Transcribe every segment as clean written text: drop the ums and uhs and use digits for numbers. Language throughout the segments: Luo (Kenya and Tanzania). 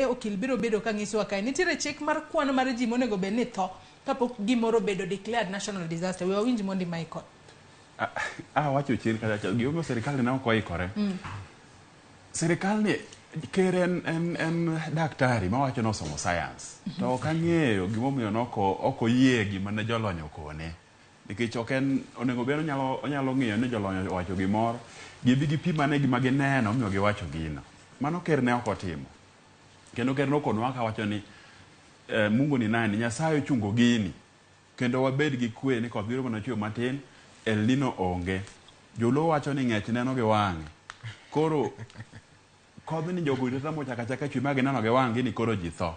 okil biro bedo ka nyiso kae nitiere chik mar kwano mar ji monego bed ni tho kapok gimoro bedo declared national disaster. We winj mondi Michael. Wacho chien kata gima serikal ne ok oikore. Serikal ni keren en daktari ma wacho no somo science. To ok ang'eyo gimomiyo ok oyie gima ne jolony okone. Nikech ok en onego bed onyalo ng'iyo ni jolony wacho gimoro gibi gi pi mane gima gineno miyo giwacho gino. Mano ker ne ok otimo. Kendo ker nokonwa ka wacho ni Mungu ni nani, Nyasaye ochungo gini. Kendo wabed gi kwe ni koth biro mana chwe matin, El Nino onge. Joluo wacho ni ng'ech neno gi wang'e. Koro kodh ni jogo irita mochaka chwe ma gineno gi wang'e ni koro ji tho.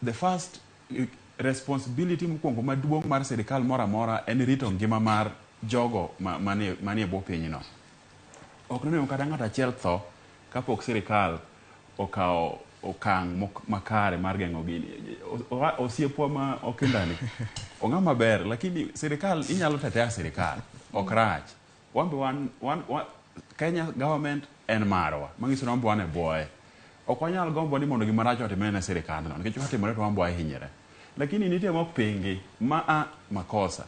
The first responsibility mokwongo maduong' mar sirikal moro amora en rito ngima mar jogo manie bwo pinyno. Ok nonego kata ng'ato achiel tho kapok sirikal okawo okang' makare mar geng'o gini. Osiepwa ma okindani ong'a maber, lakini sirikal inyalo tetea sirikal ok rach. Kenya government en marwa, manyiso ni wan e bwoye. Ok wanyal gombo ni mondo gima rach otimre ne sirikal no, nikech otimore to wan hinyre. Lakini nitie mok pingi makosa.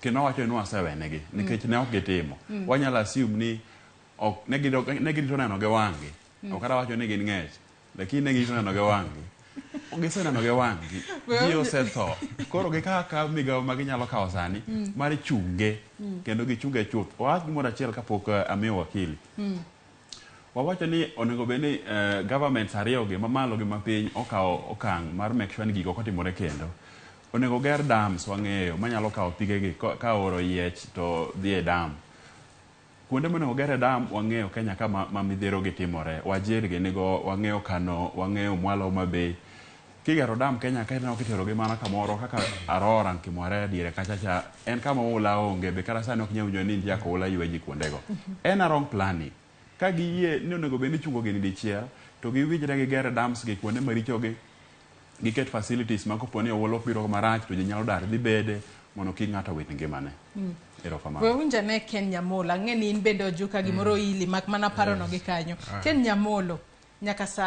Kendo wacho ni wasewenegi nikech ne ok gitimo. Wanyalo assume ni ne girito neno gi wang'gi. Ok kata wacho ni gin ng'ech, lakini ne girito neno gi wang'gi. Giseneno gi wang'gi. Ji osetho. Koro gikaka migawo ma ginyalo kawo sani mar chunge kendo gichunge chuth. Wach gimoro achiel kapok amiyo wakili. Wawacho ni onego bed ni governments ariyo gi mamalo gi mapiny okawo okang' mar make sure ni gigo kotimore kendo. Onego ger dams wang'eyo manyalo kawo pigegi ka oro yiech to dhi e dam. Kuonde monego gere dam wang'eyo Kenya ka ma midhiero gi timore. Wajir gi nigo, wang'eyo Kano, wang'eyo Mwalo Mabei. Kigero dam Kenya ka ineno kitero gi mana kamoro kaka Arora Kimware diere kachacha en kama oula onge be kata sani ok nyal winjo ni nitie oula yweji kuondego. En a wrong planning. Ka giyie ni onego bed ni chungo gini dichiel to giwinjre gi gere dams gi kuonde maricho gi giket facilities ma kopo ni oula biro marach to ji nyalo dar dhi bede mondo kik ng'ato wit ngimane. We winja ne Ken Nyamolo, ang'e ni in bende ojuka gimoro ili mak mana parono gi kanyo. Ken Nyamolo, nyaka sani